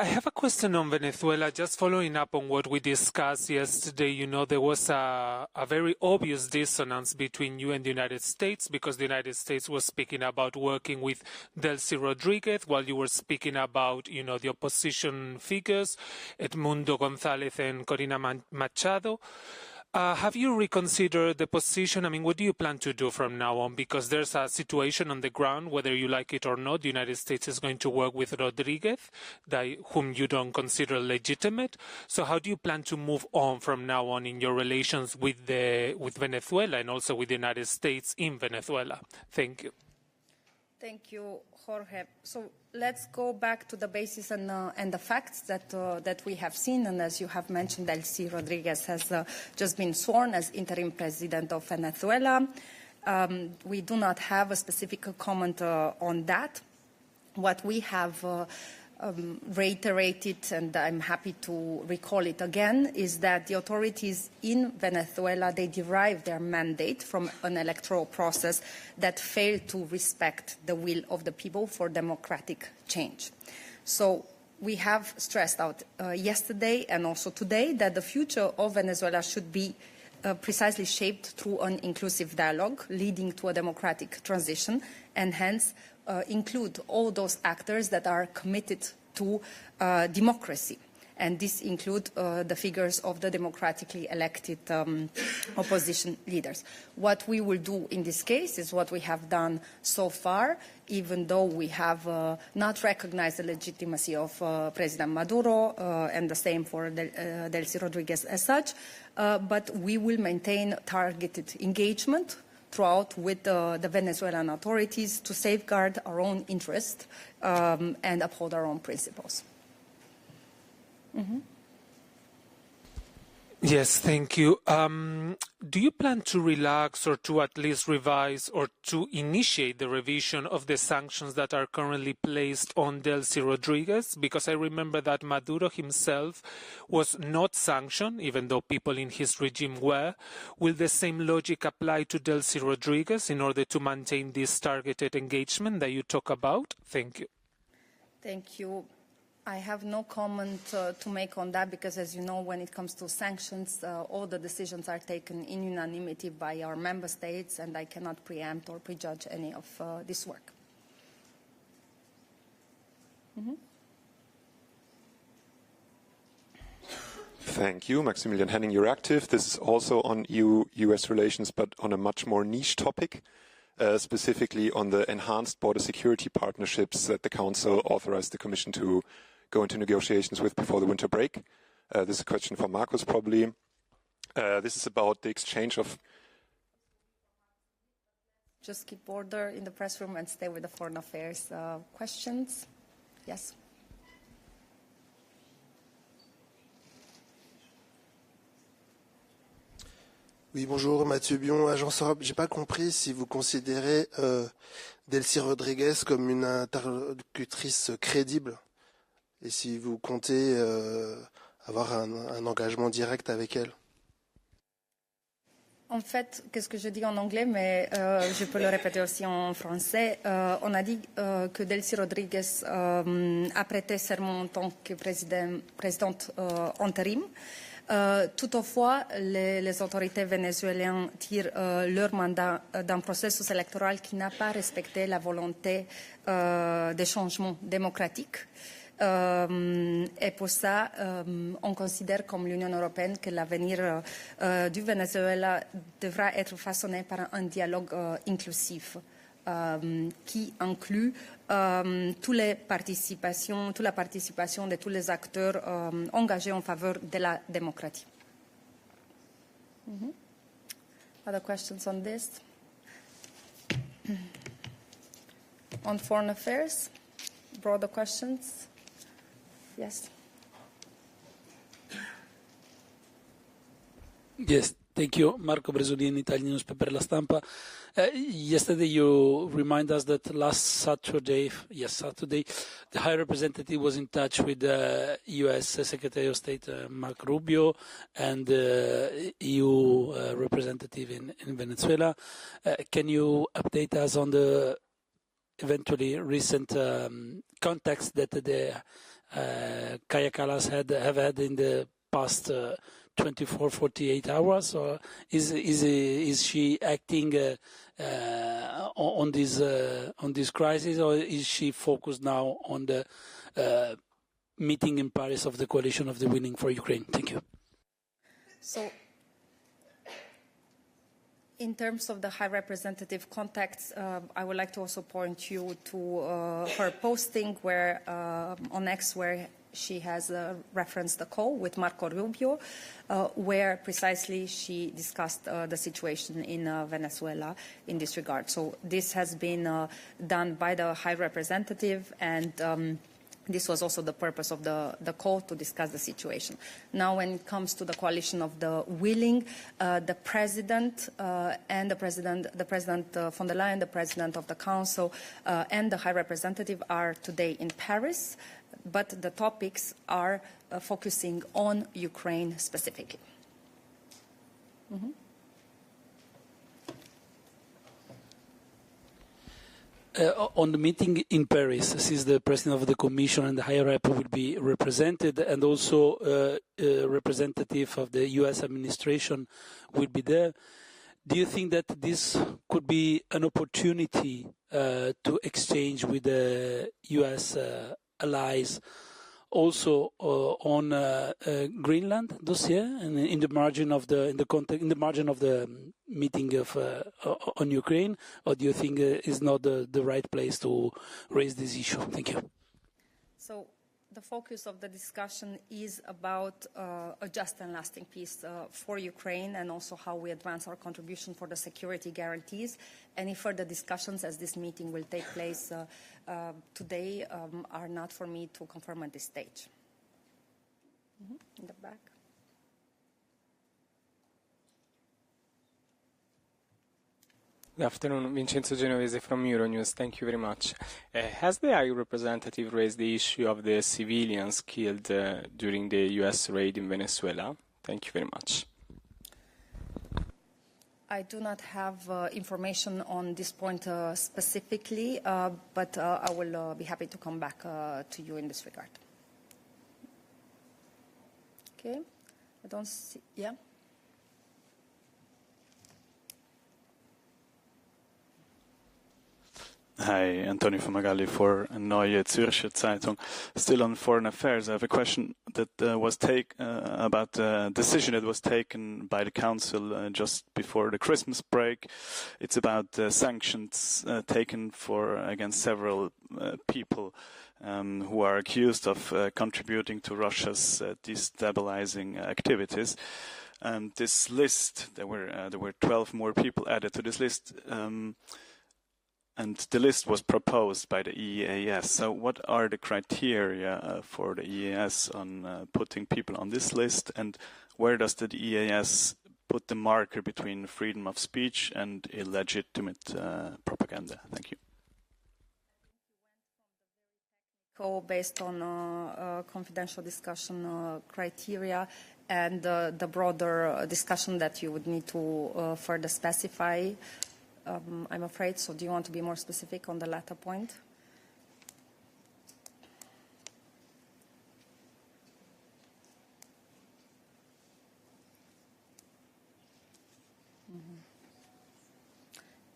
I have a question on Venezuela, just following up on what we discussed yesterday. You know, there was a very obvious dissonance between you and the United States, because the United States was speaking about working with Delcy Rodriguez, while you were speaking about, you know, the opposition figures, Edmundo González and Corina Machado. Have you reconsidered the position? I mean, what do you plan to do from now on? Because there's a situation on the ground, whether you like it or not. The United States is going to work with Rodriguez, whom you don't consider legitimate. So how do you plan to move on from now on in your relations with Venezuela and also with the United States in Venezuela? Thank you. Thank you, Jorge. So let's go back to the basis and the facts that we have seen. And as you have mentioned, Delcy Rodriguez has just been sworn as interim president of Venezuela. We do not have a specific comment on that. What we have reiterated, and I'm happy to recall it again, is that the authorities in Venezuela, they derive their mandate from an electoral process that failed to respect the will of the people for democratic change. So we have stressed out yesterday and also today that the future of Venezuela should be precisely shaped through an inclusive dialogue leading to a democratic transition, and hence include all those actors that are committed to democracy. And this include the figures of the democratically elected opposition leaders. What we will do in this case is what we have done so far, even though we have not recognized the legitimacy of President Maduro, and the same for Delcy Rodriguez as such, but we will maintain targeted engagement throughout with the Venezuelan authorities to safeguard our own interests and uphold our own principles. Mm-hmm. Yes, thank you. Do you plan to relax or to at least revise or to initiate the revision of the sanctions that are currently placed on Delcy Rodriguez? Because I remember that Maduro himself was not sanctioned, even though people in his regime were. Will the same logic apply to Delcy Rodriguez in order to maintain this targeted engagement that you talk about? Thank you. Thank you. I have no comment to make on that because, as you know, when it comes to sanctions, all the decisions are taken in unanimity by our member states, and I cannot preempt or prejudge any of this work. Mm-hmm. Thank you. Maximilian Henning, you're active. This is also on EU-US relations, but on a much more niche topic. Specifically on the enhanced border security partnerships that the Council authorized the Commission to go into negotiations with before the winter break. This is a question for Markus probably. This is about the exchange of... Just keep order in the press room and stay with the foreign affairs questions. Yes. Oui, bonjour, Mathieu Bion, Agence Europe. J'ai pas compris si vous considérez Delcy Rodriguez comme une interlocutrice crédible et si vous comptez avoir un engagement direct avec elle. En fait, qu'est-ce que je dis en anglais, mais je peux le répéter aussi en français. On a dit que Delcy Rodriguez a prêté serment en tant que présidente intérim. Toutefois, les autorités vénézuéliennes tirent leur mandat d'un processus électoral qui n'a pas respecté la volonté des changements démocratiques. Et pour ça, on considère comme l'Union européenne que l'avenir du Venezuela devra être façonné par un dialogue inclusif qui inclut toute la participation de tous les acteurs engagés en faveur de la démocratie. Mm-hmm. Other questions on this? On foreign affairs? Broader questions? Yes. Yes, thank you. Marco Bresolini, Italian newspaper La Stampa. Yesterday you remind us that last Saturday, the High Representative was in touch with the U.S. Secretary of State Marco Rubio and the EU representative in Venezuela. Can you update us on the eventually recent contacts that the Kaja Kallas have had in the past 24, 48 hours, or is she acting on this crisis, or is she focused now on the meeting in Paris of the coalition of the willing for Ukraine? Thank you. So, in terms of the High Representative contacts, I would like to also point you to her posting where on X, where she has referenced the call with Marco Rubio, where precisely she discussed the situation in Venezuela in this regard. So this has been done by the High Representative, and this was also the purpose of the call, to discuss the situation. Now, when it comes to the coalition of the willing, the President and the President von der Leyen, the President of the Council, and the High Representative are today in Paris, but the topics are focusing on Ukraine specifically. Mm-hmm. On the meeting in Paris, since the President of the Commission and the High Rep will be represented, and also a representative of the U.S. administration will be there, do you think that this could be an opportunity to exchange with the U.S. allies also on Greenland dossier, and in the margin of the meeting of on Ukraine, or do you think is not the right place to raise this issue? Thank you. So the focus of the discussion is about a just and lasting peace for Ukraine, and also how we advance our contribution for the security guarantees. Any further discussions, as this meeting will take place today, are not for me to confirm at this stage. Mm-hmm. In the back. Good afternoon, Vincenzo Genovese from Euronews. Thank you very much. Has the High Representative raised the issue of the civilians killed during the U.S. raid in Venezuela? Thank you very much. I do not have information on this point specifically, but I will be happy to come back to you in this regard. Okay, I don't see, yeah? Hi, Antonio Fumagalli for Neue Zürcher Zeitung. Still on foreign affairs, I have a question that was about a decision that was taken by the Council just before the Christmas break. It's about sanctions taken against several people who are accused of contributing to Russia's destabilising activities. This list, there were 12 more people added to this list. And the list was proposed by the EEAS. So what are the criteria for the EEAS on putting people on this list? And where does the EEAS put the marker between freedom of speech and illegitimate propaganda? Thank you. Based on confidential discussion criteria and the broader discussion that you would need to further specify, I'm afraid. So do you want to be more specific on the latter point?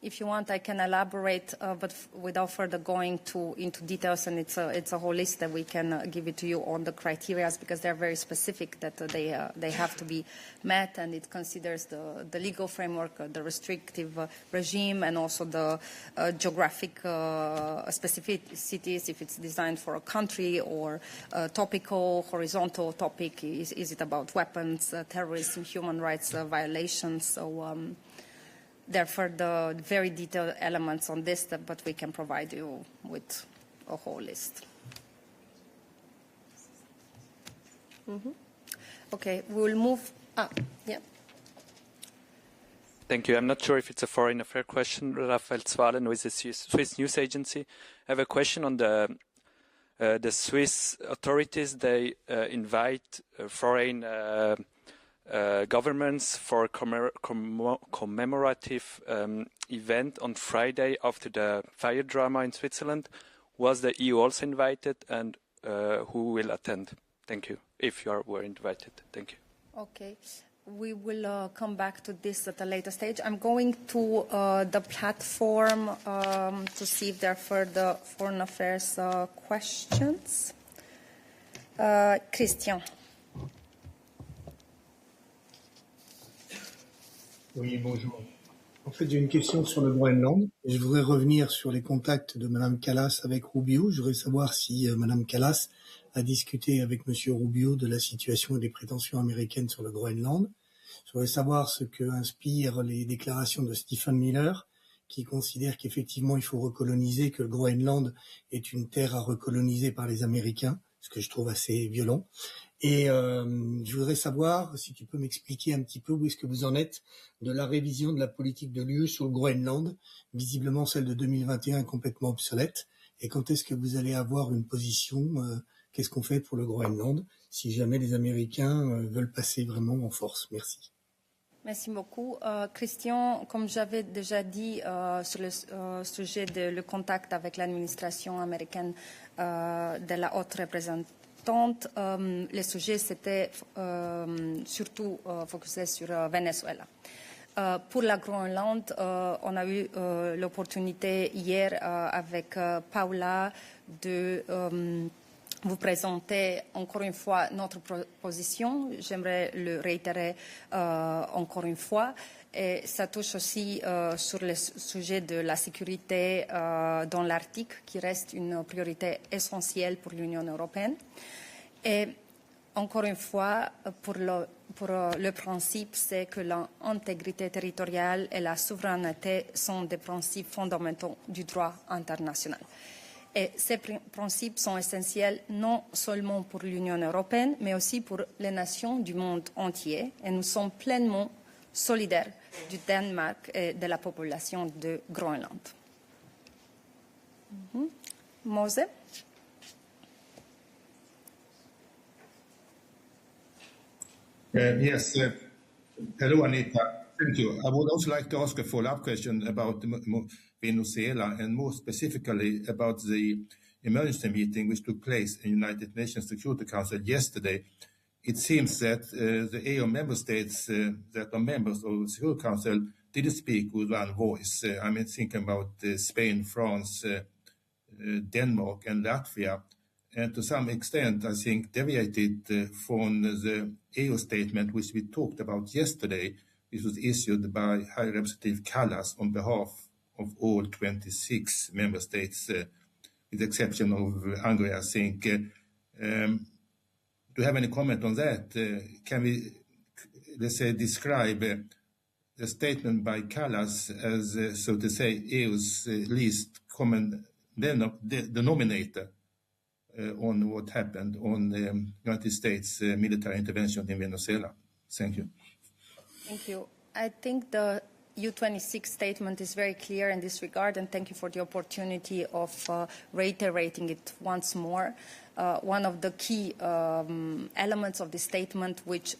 If you want, I can elaborate, but without further going into details, and it's a whole list that we can give it to you on the criteria, because they're very specific, that they have to be met, and it considers the legal framework, the restrictive regime, and also the geographic specificities, if it's designed for a country, or topical, horizontal topic, is it about weapons, terrorism, human rights violations, so therefore, the very detailed elements on this, but we can provide you with a whole list. Mm-hmm. Okay, we will move. Yeah. Thank you. I'm not sure if it's a foreign affair question. Raphael Zwalen with the Swiss News Agency. I have a question on the Swiss authorities. They invite foreign governments for a commemorative event on Friday after the fire drama in Switzerland. Was the EU also invited, and who will attend. Thank you. If you were invited. Thank you. Okay. We will come back to this at a later stage. I'm going to the platform to see if there are further foreign affairs questions. Christian. Oui, bonjour. En fait, j'ai une question sur le Groenland. Je voudrais revenir sur les contacts de Mme Kallas avec Rubio. Je voudrais savoir si Mme Kallas a discuté avec M. Rubio de la situation et des prétentions américaines sur le Groenland. Je voudrais savoir ce que inspirent les déclarations de Stephen Miller, qui considère qu'effectivement il faut recoloniser, que le Groenland est une terre à recoloniser par les Américains, ce que je trouve assez violent. Et je voudrais savoir si tu peux m'expliquer un petit peu où est-ce que vous en êtes de la révision de la politique de l'UE sur le Groenland, visiblement celle de 2021 est complètement obsolète, et quand est-ce que vous allez avoir une position, qu'est-ce qu'on fait pour le Groenland, si jamais les Américains veulent passer vraiment en force. Merci. Merci beaucoup. Christian, comme j'avais déjà dit sur le sujet de le contact avec l'administration américaine de la haute représentante, le sujet s'était surtout focusé sur Venezuela. Pour la Groenland, on a eu l'opportunité hier avec Paula de vous présenter encore une fois notre position. J'aimerais le réitérer encore une fois. Et ça touche aussi sur le sujet de la sécurité dans l'Arctique, qui reste une priorité essentielle pour l'Union européenne. Et encore une fois, pour le principe, c'est que l'intégrité territoriale et la souveraineté sont des principes fondamentaux du droit international. Et ces principes sont essentiels non seulement pour l'Union européenne, mais aussi pour les nations du monde entier. Et nous sommes pleinement solidaires du Danemark et de la population de Groenland. Mose? Yes. Hello, Anita. Thank you. I would also like to ask a follow-up question about Venezuela, and more specifically about the emergency meeting which took place in the United Nations Security Council yesterday. It seems that the EU member states that are members of the Security Council didn't speak with one voice. I mean, thinking about Spain, France, Denmark, and Latvia, and to some extent, I think, deviated from the EU statement which we talked about yesterday, which was issued by High Representative Kallas on behalf of all 26 member states, with the exception of Hungary, I think. Do you have any comment on that? Can we, let's say, describe the statement by Kallas as, so to say, EU's least common denominator on what happened on the United States military intervention in Venezuela? Thank you. Thank you. I think the U26 statement is very clear in this regard, and thank you for the opportunity of reiterating it once more. One of the key elements of the statement, which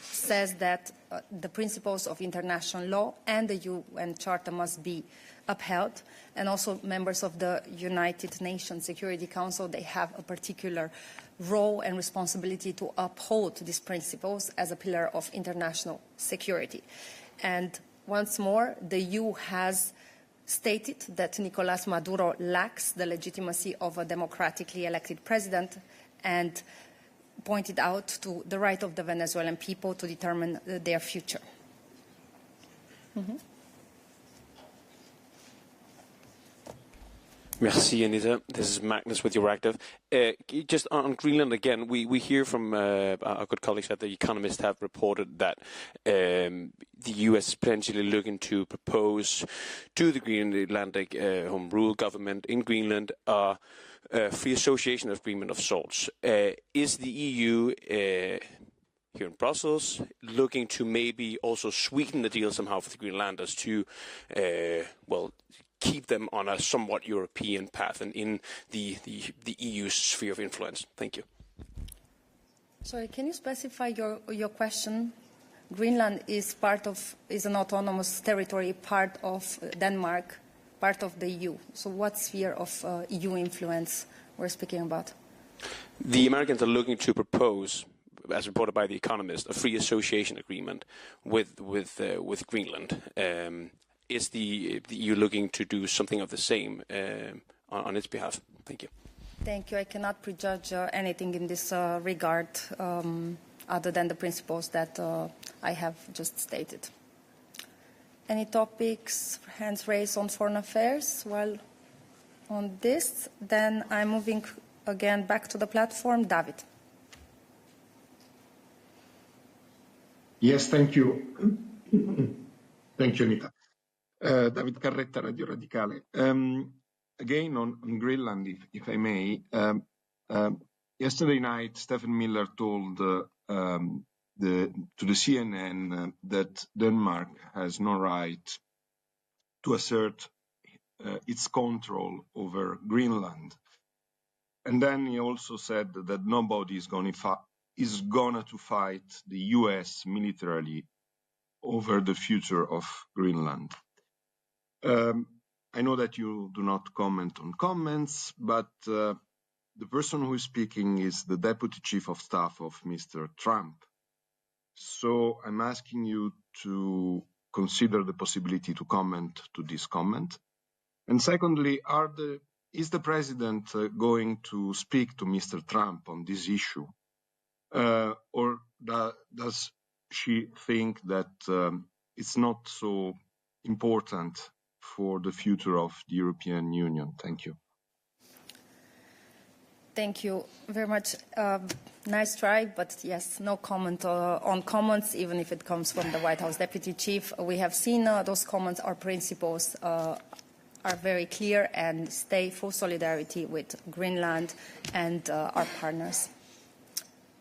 says that the principles of international law and the UN Charter must be upheld, and also members of the United Nations Security Council, they have a particular role and responsibility to uphold these principles as a pillar of international security. And once more, the EU has stated that Nicolás Maduro lacks the legitimacy of a democratically elected president and pointed out to the right of the Venezuelan people to determine their future. Merci, Anita. This is Magnus with Euractiv. Just on Greenland again, we hear from our good colleagues at The Economist have reported that the US is potentially looking to propose to the Greenlandic Home Rule government in Greenland a free association agreement of sorts. Is the EU here in Brussels looking to maybe also sweeten the deal somehow for the Greenlanders to, keep them on a somewhat European path and in the EU's sphere of influence? Thank you. Sorry, can you specify your question? Greenland is an autonomous territory, part of Denmark, part of the EU. So what sphere of EU influence we're speaking about? The Americans are looking to propose, as reported by The Economist, a free association agreement with Greenland. Is the EU looking to do something of the same on its behalf? Thank you. Thank you. I cannot prejudge anything in this regard other than the principles that I have just stated. Any topics, hands raised on foreign affairs while on this? Then I'm moving again back to the platform. David. Yes, thank you. Thank you, Anita. David Carretta, Radio Radicale. Again, on Greenland, if I may. Yesterday night, Stephen Miller told to the CNN that Denmark has no right to assert its control over Greenland. And then he also said that nobody is going to fight the US militarily over the future of Greenland. I know that you do not comment on comments, but the person who is speaking is the Deputy Chief of Staff of Mr. Trump. So I'm asking you to consider the possibility to comment to this comment. And secondly, is the President going to speak to Mr. Trump on this issue? Or does she think that it's not so important for the future of the European Union? Thank you. Thank you very much. Nice try, but yes, no comment on comments, even if it comes from the White House Deputy Chief. We have seen those comments. Our principles are very clear and stay full solidarity with Greenland and our partners.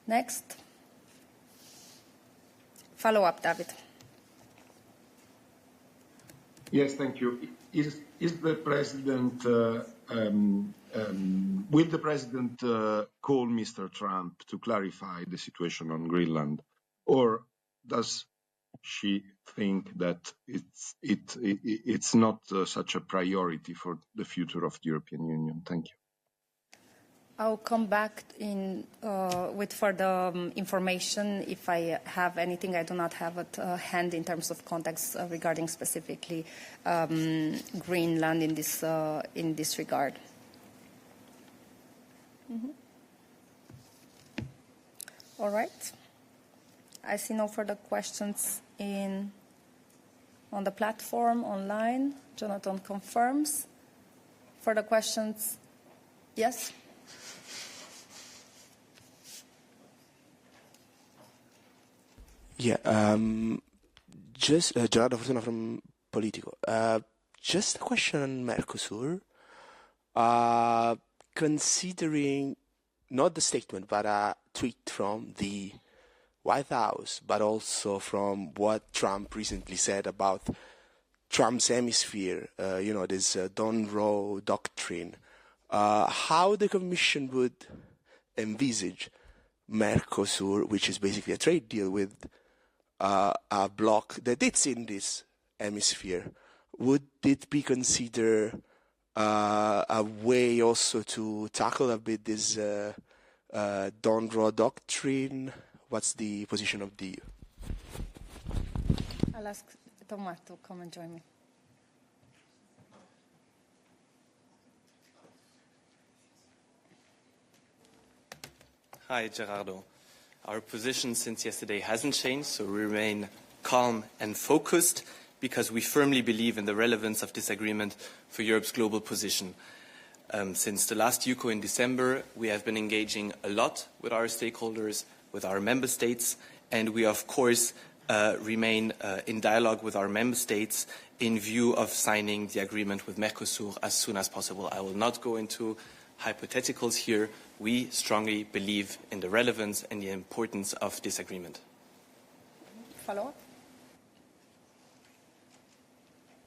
Next. Follow up, David. Yes, thank you. Is the President, will the President call Mr. Trump to clarify the situation on Greenland, or does she think that it's not such a priority for the future of the European Union? Thank you. I'll come back with further information if I have anything. I do not have at hand in terms of context regarding specifically Greenland in this regard. Mm-hmm. All right. I see no further questions on the platform online. Jonathan confirms. Further questions? Yes. Yeah, just Gerardo Fortuna from Politico. Just a question on Mercosur. Considering not the statement, but a tweet from the White House, but also from what Trump recently said about Trump's hemisphere, this Don't Row doctrine, how the Commission would envisage Mercosur, which is basically a trade deal with a bloc that it's in this hemisphere, would it be considered a way also to tackle a bit this Don't Row doctrine? What's the position of the EU? I'll ask Thomas to come and join me. Hi, Gerardo. Our position since yesterday hasn't changed, so we remain calm and focused because we firmly believe in the relevance of this agreement for Europe's global position. Since the last UCO in December, we have been engaging a lot with our stakeholders, with our member states, and we, of course, remain in dialogue with our member states in view of signing the agreement with Mercosur as soon as possible. I will not go into hypotheticals here. We strongly believe in the relevance and the importance of this agreement. Follow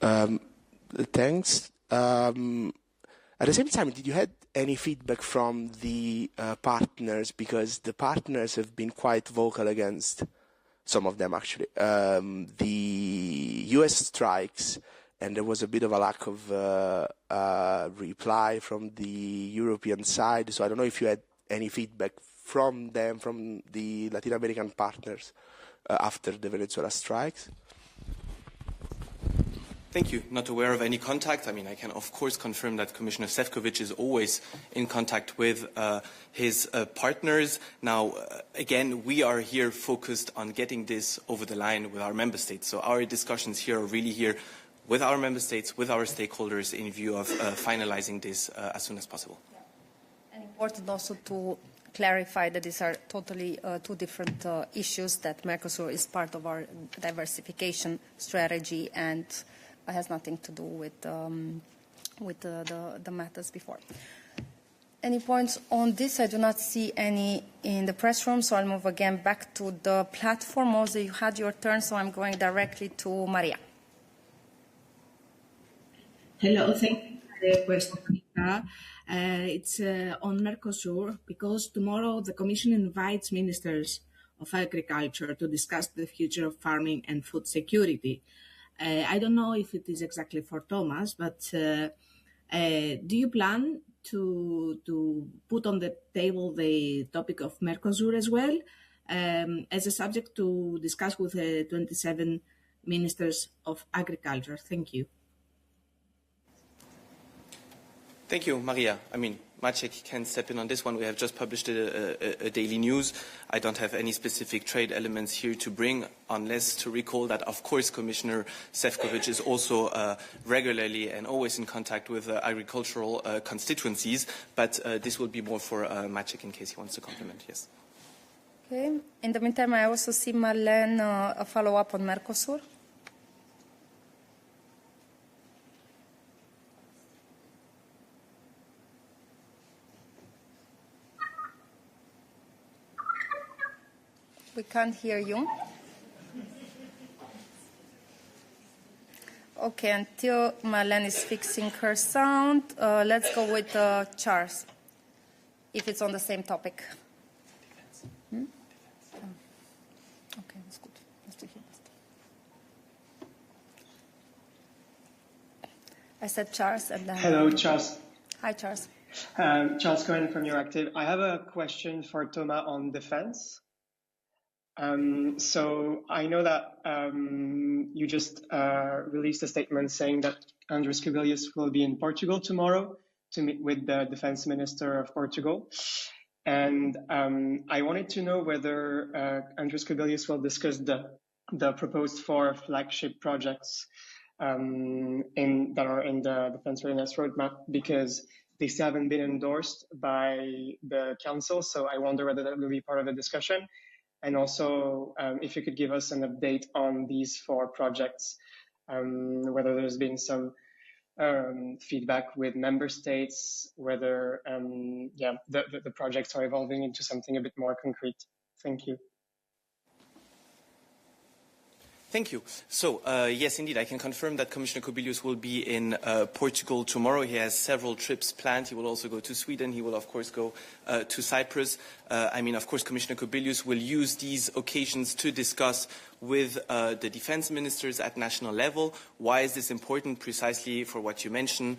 up? Thanks. At the same time, did you have any feedback from the partners? Because the partners have been quite vocal against some of them, actually. The US strikes, and there was a bit of a lack of reply from the European side. So I don't know if you had any feedback from them, from the Latin American partners after the Venezuela strikes? Thank you. Not aware of any contact. I mean, I can of course confirm that Commissioner Šefčovič is always in contact with his partners. Now, again, we are here focused on getting this over the line with our member states. So our discussions here are really here with our member states, with our stakeholders in view of finalizing this as soon as possible. And important also to clarify that these are totally two different issues, that Mercosur is part of our diversification strategy and has nothing to do with the matters before. Any points on this? I do not see any in the press room, so I'll move again back to the platform. Also, you had your turn, so I'm going directly to Maria. Hello, thank you for the question. It's on Mercosur, because tomorrow the Commission invites ministers of agriculture to discuss the future of farming and food security. I don't know if it is exactly for Thomas, but do you plan to put on the table the topic of Mercosur as well as a subject to discuss with the 27 ministers of agriculture? Thank you. Thank you, Maria. I mean, Maciek can step in on this one. We have just published a daily news. I don't have any specific trade elements here to bring, unless to recall that, of course, Commissioner Šefčovič is also regularly and always in contact with agricultural constituencies, but this will be more for Maciek in case he wants to complement, yes. Okay. In the meantime, I also see Marlene a follow-up on Mercosur. We can't hear you. Okay, until Marlene is fixing her sound, let's go with Charles, if it's on the same topic. Hmm? Okay, that's good. Let's do here. I said Charles and then... Hello, Charles. Hi, Charles. Charles Cohen from Euractiv. I have a question for Thomas on defense. So I know that you just released a statement saying that Andrés Kubilius will be in Portugal tomorrow to meet with the defense minister of Portugal. And I wanted to know whether Andrés Kubilius will discuss the proposed 4 flagship projects that are in the defense readiness roadmap, because they still haven't been endorsed by the council. So I wonder whether that will be part of the discussion. And also, if you could give us an update on these 4 projects, whether there's been some feedback with member states, whether the projects are evolving into something a bit more concrete. Thank you. Thank you. So, yes, indeed, I can confirm that Commissioner Kubilius will be in Portugal tomorrow. He has several trips planned. He will also go to Sweden. He will, of course, go to Cyprus. I mean, of course, Commissioner Kubilius will use these occasions to discuss with the defense ministers at national level. Why is this important? Precisely for what you mentioned.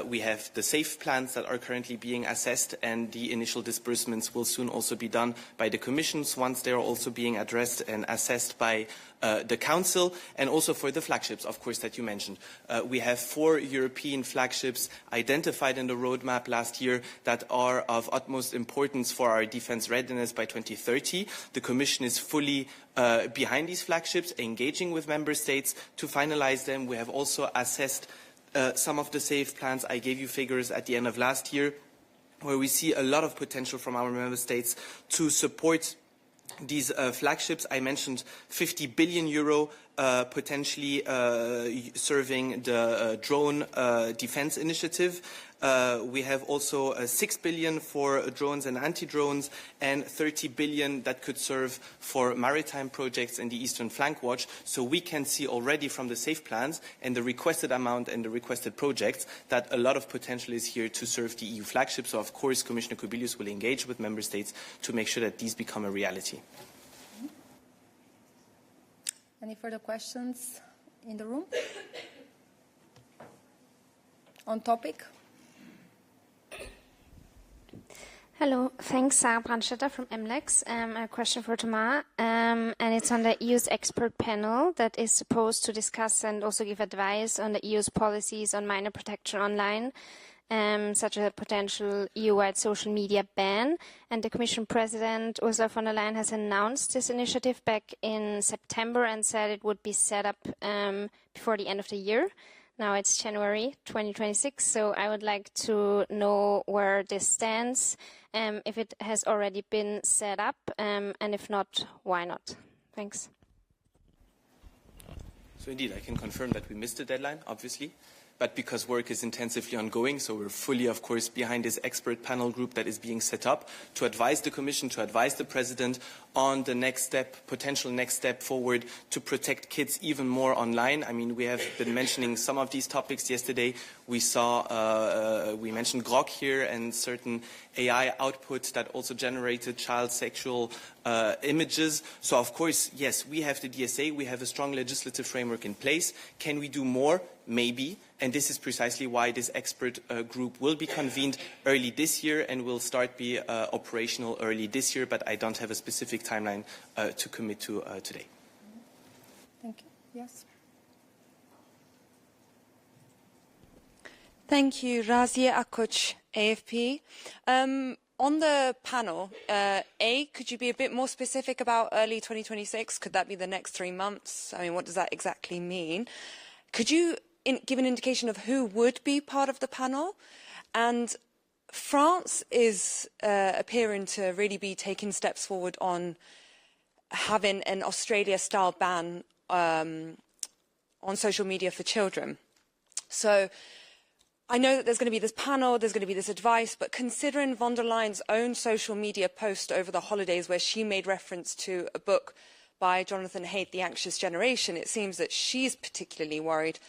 We have the SAFE plans that are currently being assessed, and the initial disbursements will soon also be done by the commissions once they are also being addressed and assessed by the Council, and also for the flagships, of course, that you mentioned. We have 4 European flagships identified in the roadmap last year that are of utmost importance for our defense readiness by 2030. The Commission is fully behind these flagships, engaging with member states to finalize them. We have also assessed some of the SAFE plans. I gave you figures at the end of last year, where we see a lot of potential from our member states to support these flagships. I mentioned 50 billion euro potentially serving the drone defense initiative. We have also 6 billion for drones and anti-drones, and 30 billion that could serve for maritime projects in the Eastern Flank Watch. So we can see already from the SAFE plans and the requested amount and the requested projects that a lot of potential is here to serve the EU flagship. So of course Commissioner Kubilius will engage with member states to make sure that these become a reality. Any further questions in the room? On topic? Hello, thanks. Sarah Brandstetter from MLEX. A question for Thomas, and it's on the EU's expert panel that is supposed to discuss and also give advice on the EU's policies on minor protection online, such as a potential EU-wide social media ban. And the Commission President Ursula von der Leyen has announced this initiative back in September and said it would be set up before the end of the year. Now it's January 2026, so I would like to know where this stands, if it has already been set up, and if not, why not? Thanks. So indeed, I can confirm that we missed the deadline, obviously, but because work is intensively ongoing, so we're fully, of course, behind this expert panel group that is being set up to advise the Commission, to advise the President on the next step, potential next step forward to protect kids even more online. I mean, we have been mentioning some of these topics yesterday. We saw, we mentioned Grok here and certain AI outputs that also generated child sexual images. So, of course, yes, we have the DSA, we have a strong legislative framework in place. Can we do more? Maybe. And this is precisely why this expert group will be convened early this year and will start be operational early this year, but I don't have a specific timeline to commit to today. Thank you. Yes. Thank you. Razia Akuch, AFP. On the panel, could you be a bit more specific about early 2026? Could that be the next 3 months? I mean, what does that exactly mean? Could you give an indication of who would be part of the panel? And France is appearing to really be taking steps forward on having an Australia-style ban on social media for children. So I know that there's going to be this panel, there's going to be this advice, but considering von der Leyen's own social media post over the holidays where she made reference to a book by Jonathan Haidt, The Anxious Generation, it seems that she's particularly worried.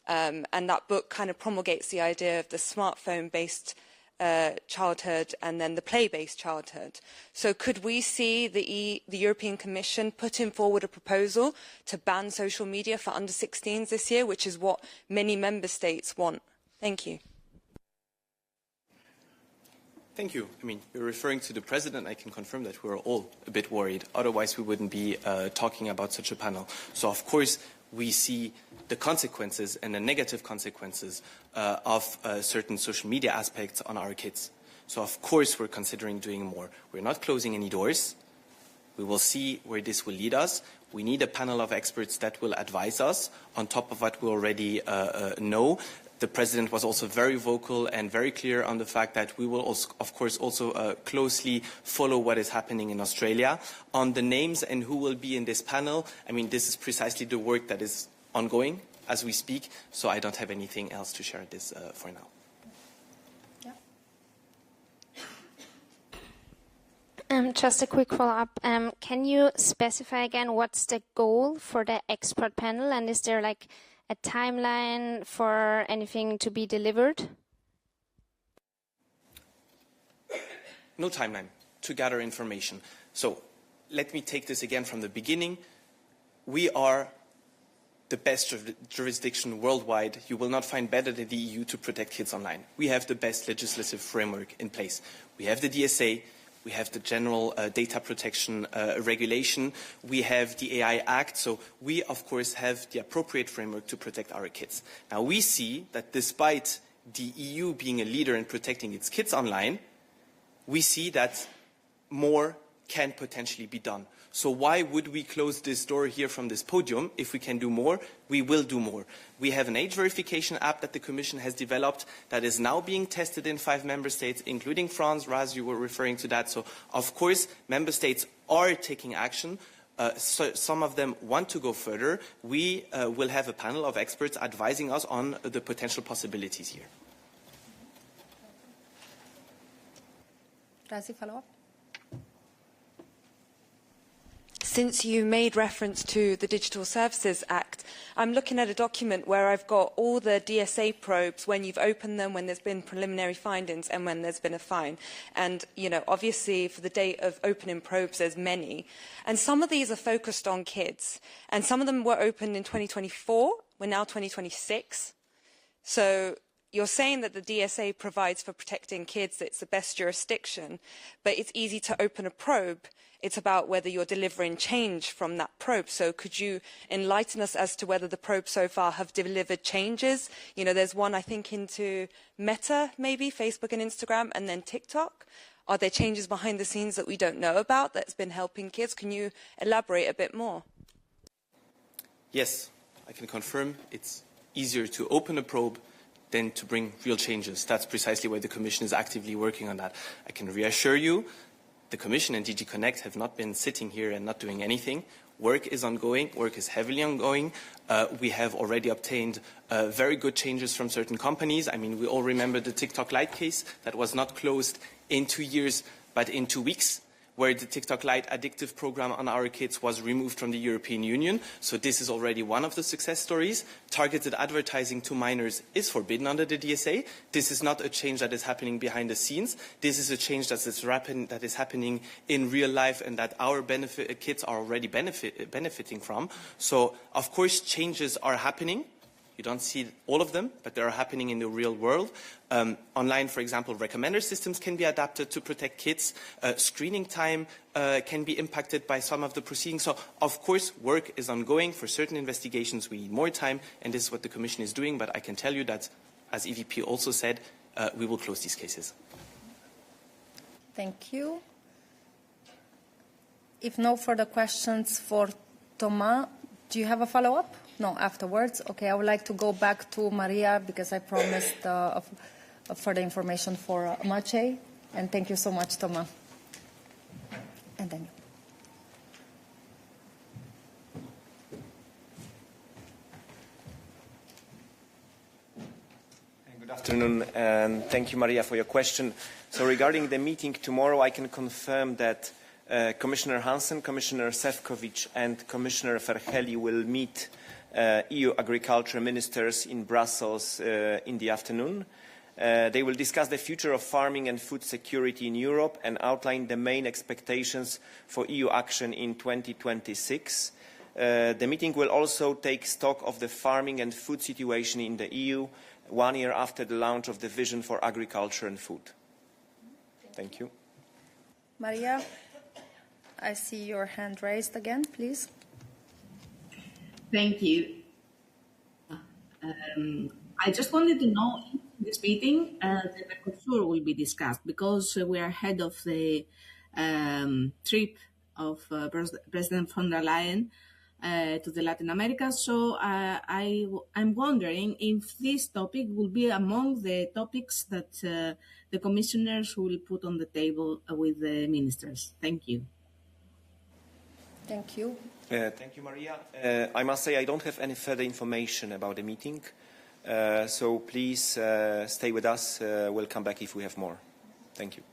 And that book kind of promulgates the idea of the smartphone-based childhood and then the play-based childhood. So could we see the European Commission putting forward a proposal to ban social media for under 16s this year, which is what many member states want? Thank you. Thank you. I mean, you're referring to the President. I can confirm that we're all a bit worried. Otherwise, we wouldn't be talking about such a panel. So, of course, we see the consequences and the negative consequences of certain social media aspects on our kids. So, of course, we're considering doing more. We're not closing any doors. We will see where this will lead us. We need a panel of experts that will advise us on top of what we already know. The President was also very vocal and very clear on the fact that we will, also, of course, also closely follow what is happening in Australia. On the names and who will be in this panel, I mean, this is precisely the work that is ongoing as we speak, so I don't have anything else to share this for now. Just a quick follow-up. Can you specify again what's the goal for the expert panel, and is there like a timeline for anything to be delivered? No timeline to gather information. So let me take this again from the beginning. We are the best jurisdiction worldwide. You will not find better than the EU to protect kids online. We have the best legislative framework in place. We have the DSA. We have the General Data Protection Regulation. We have the AI Act. So we, of course, have the appropriate framework to protect our kids. Now, we see that despite the EU being a leader in protecting its kids online, we see that more can potentially be done. So why would we close this door here from this podium? If we can do more, we will do more. We have an age verification app that the Commission has developed that is now being tested in 5 member states, including France. Raz, you were referring to that. So, of course, member states are taking action. So some of them want to go further. We will have a panel of experts advising us on the potential possibilities here. Razi, follow-up? Since you made reference to the Digital Services Act, I'm looking at a document where I've got all the DSA probes, when you've opened them, when there's been preliminary findings, and when there's been a fine. And, you know, obviously for the date of opening probes, there's many. And some of these are focused on kids. And some of them were opened in 2024. We're now 2026. So, you're saying that the DSA provides for protecting kids, it's the best jurisdiction, but it's easy to open a probe. It's about whether you're delivering change from that probe. So could you enlighten us as to whether the probes so far have delivered changes? You know, there's one, I think, into Meta, maybe, Facebook and Instagram, and then TikTok. Are there changes behind the scenes that we don't know about that's been helping kids? Can you elaborate a bit more? Yes, I can confirm it's easier to open a probe than to bring real changes. That's precisely why the Commission is actively working on that. I can reassure you, the Commission and DG Connect have not been sitting here and not doing anything. Work is ongoing. Work is heavily ongoing. We have already obtained very good changes from certain companies. I mean, we all remember the TikTok Lite case that was not closed in 2 years, but in 2 weeks, where the TikTok Lite addictive program on our kids was removed from the European Union. So this is already one of the success stories. Targeted advertising to minors is forbidden under the DSA. This is not a change that is happening behind the scenes. This is a change that is happening in real life and that our kids are already benefiting from. So, of course, changes are happening. You don't see all of them, but they are happening in the real world. Online, for example, recommender systems can be adapted to protect kids. Screening time can be impacted by some of the proceedings. So, of course, work is ongoing. For certain investigations, we need more time, and this is what the Commission is doing. But I can tell you that, as EVP also said, we will close these cases. Thank you. If no further questions for Thomas, do you have a follow-up? No, afterwards. Okay, I would like to go back to Maria because I promised further information for Maciej. And thank you so much, Thomas. And then you. Good afternoon, and thank you, Maria, for your question. So regarding the meeting tomorrow, I can confirm that Commissioner Hansen, Commissioner Šefčovič, and Commissioner Verhely will meet EU agriculture ministers in Brussels in the afternoon. They will discuss the future of farming and food security in Europe and outline the main expectations for EU action in 2026. The meeting will also take stock of the farming and food situation in the EU 1 year after the launch of the Vision for Agriculture and Food. Thank you. Maria, I see your hand raised again, please. Thank you. I just wanted to know if in this meeting the Mercosur will be discussed because we are ahead of the trip of President von der Leyen to the Latin America. So I'm wondering if this topic will be among the topics that the commissioners will put on the table with the ministers. Thank you. Thank you. Thank you, Maria. I must say I don't have any further information about the meeting, so please stay with us. We'll come back if we have more. Thank you.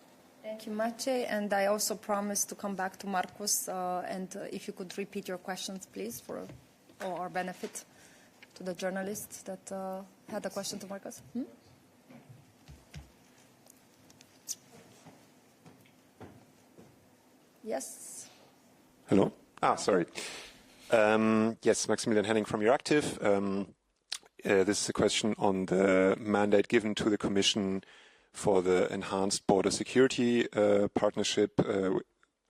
Thank you, Maciej. And I also promised to come back to Marcus, and if you could repeat your questions, please, for our benefit to the journalists that had a question to Marcus. Yes. Hello. Sorry. Yes, Maximilian Henning from Euractiv. This is a question on the mandate given to the Commission for the enhanced border security partnership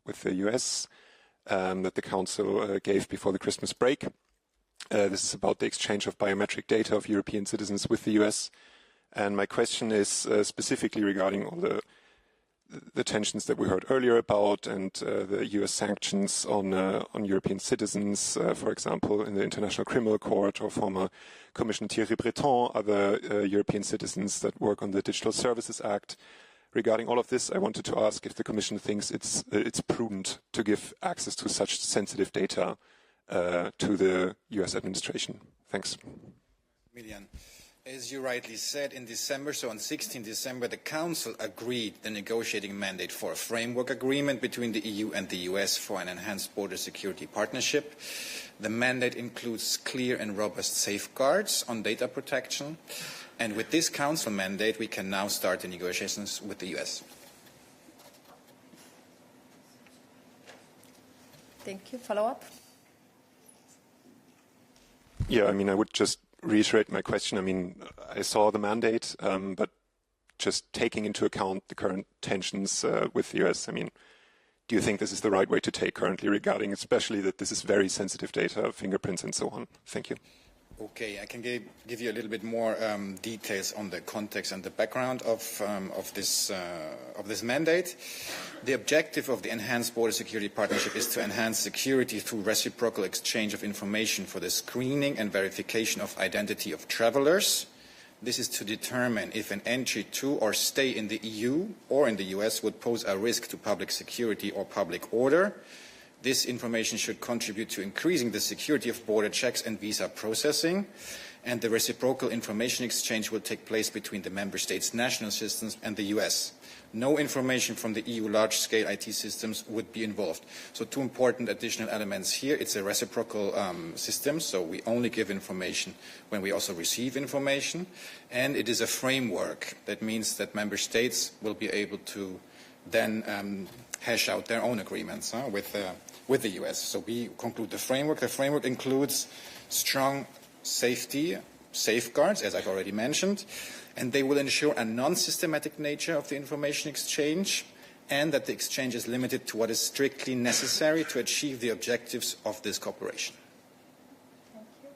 with the US that the Council gave before the Christmas break. This is about the exchange of biometric data of European citizens with the US. And my question is specifically regarding all the tensions that we heard earlier about and the US sanctions on European citizens, for example, in the International Criminal Court, or former Commissioner Thierry Breton, other European citizens that work on the Digital Services Act. Regarding all of this, I wanted to ask if the Commission thinks it's prudent to give access to such sensitive data to the US administration. Thanks. As you rightly said, in December, so on 16 December, the Council agreed the negotiating mandate for a framework agreement between the EU and the US for an enhanced border security partnership. The mandate includes clear and robust safeguards on data protection. And with this Council mandate, we can now start the negotiations with the US. Thank you. Follow-up? Yeah, I mean, I would just reiterate my question. I mean, I saw the mandate, but just taking into account the current tensions with the US, I mean, do you think this is the right way to take currently regarding especially that this is very sensitive data, fingerprints and so on? Thank you. Okay, I can give you a little bit more details on the context and the background of this mandate. The objective of the Enhanced Border Security Partnership is to enhance security through reciprocal exchange of information for the screening and verification of identity of travelers. This is to determine if an entry to or stay in the EU or in the US would pose a risk to public security or public order. This information should contribute to increasing the security of border checks and visa processing, and the reciprocal information exchange will take place between the member states' national systems and the US. No information from the EU large-scale IT systems would be involved. So two important additional elements here. It's a reciprocal system, so we only give information when we also receive information, and it is a framework. That means that member states will be able to then hash out their own agreements with the US. So we conclude the framework. The framework includes strong safety safeguards, as I've already mentioned, and they will ensure a non-systematic nature of the information exchange and that the exchange is limited to what is strictly necessary to achieve the objectives of this cooperation. Thank you.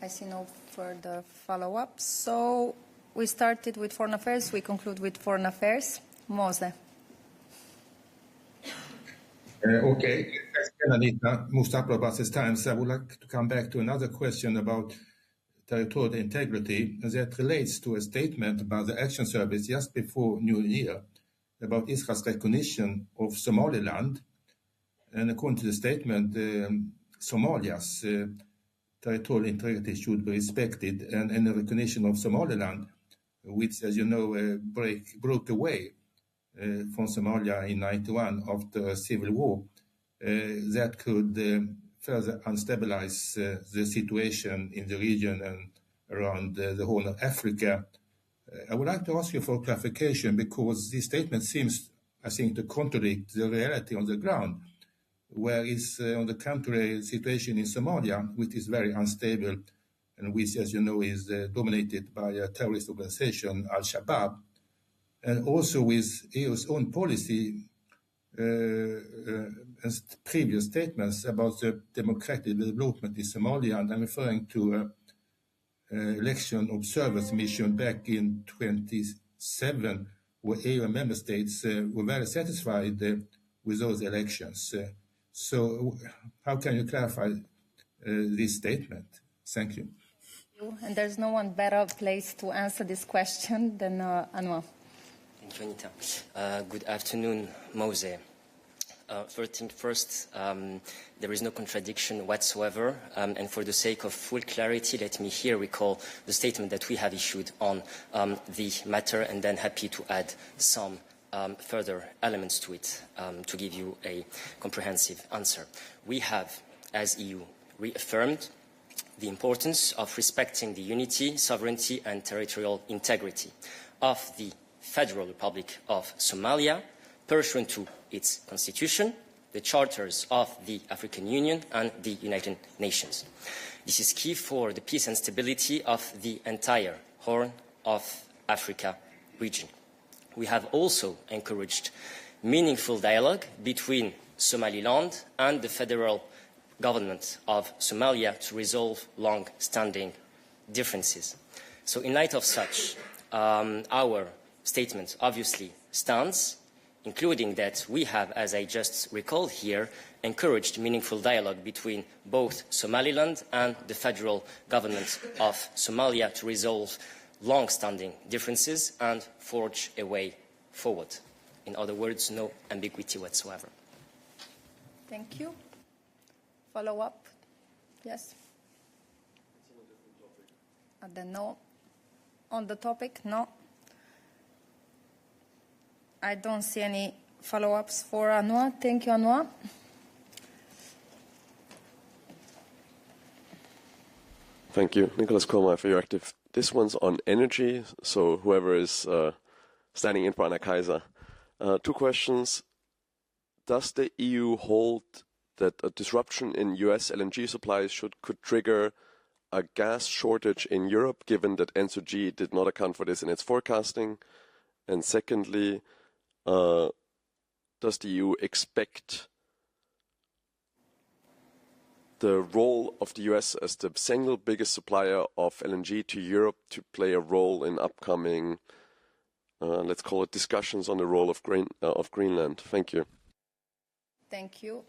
I see no further follow-up. So we started with Foreign Affairs, we conclude with Foreign Affairs. Mose. Okay, thanks again, Anita. Most up about this time, so I would like to come back to another question about territorial integrity that relates to a statement by the Action Service just before New Year about Israel's recognition of Somaliland. And according to the statement, Somalia's territorial integrity should be respected, and the recognition of Somaliland, which, as you know, broke away from Somalia in 1991 after a civil war, that could further unstabilize the situation in the region and around the Horn of Africa. I would like to ask you for clarification because this statement seems, I think, to contradict the reality on the ground, whereas on the contrary situation in Somalia, which is very unstable and which, as you know, is dominated by a terrorist organization, Al-Shabaab, and also with EU's own policy and previous statements about the democratic development in Somalia, and I'm referring to election observers mission back in 2007, where EU member states were very satisfied with those elections. So how can you clarify this statement? Thank you. And there's no one better placed to answer this question than Anwar. Thank you, Anita. Good afternoon, Mose. First, there is no contradiction whatsoever, and for the sake of full clarity, let me here recall the statement that we have issued on the matter, and then happy to add some further elements to it to give you a comprehensive answer. We have, as EU, reaffirmed the importance of respecting the unity, sovereignty, and territorial integrity of the Federal Republic of Somalia, pursuant to its constitution, the charters of the African Union and the United Nations. This is key for the peace and stability of the entire Horn of Africa region. We have also encouraged meaningful dialogue between Somaliland and the federal government of Somalia to resolve long-standing differences. So in light of such, our statement obviously stands, including that we have, as I just recalled here, encouraged meaningful dialogue between both Somaliland and the federal government of Somalia to resolve long-standing differences and forge a way forward. In other words, no ambiguity whatsoever. Thank you. Follow up? Yes? No. On the topic? No. I don't see any follow-ups for Anwar. Thank you, Anwar. Thank you. Nicholas Kohlmeier for your active. This one's on energy, so whoever is standing in for Anna Kaiser. Two questions. Does the EU hold that a disruption in US LNG supplies could trigger a gas shortage in Europe, given that NSOG did not account for this in its forecasting? And secondly, does the EU expect the role of the US as the single biggest supplier of LNG to Europe to play a role in upcoming, let's call it, discussions on the role of Greenland? Thank you. Thank you.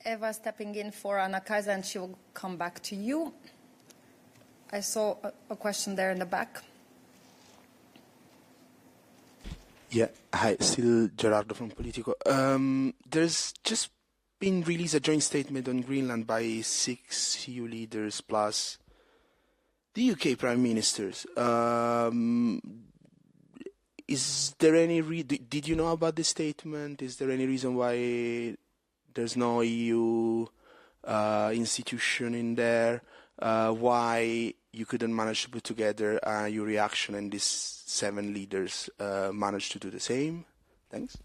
Eva stepping in for Anna Kaiser, and she will come back to you. I saw a question there in the back. Yeah, hi, still Gerardo from Politico. There's just been released a joint statement on Greenland by 6 EU leaders plus the UK Prime Ministers. Is there any did you know about this statement? Is there any reason why there's no EU institution in there? Why you couldn't manage to put together your reaction and these 7 leaders managed to do the same? Thanks.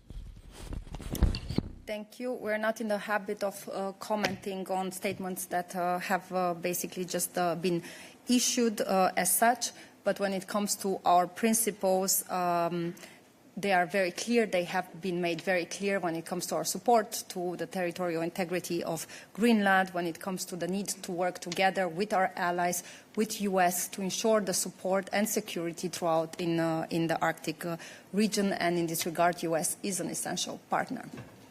Thank you. We're not in the habit of commenting on statements that have basically just been issued as such, but when it comes to our principles, they are very clear. They have been made very clear when it comes to our support to the territorial integrity of Greenland, when it comes to the need to work together with our allies, with US, to ensure the support and security throughout in the Arctic region. And in this regard, US is an essential partner.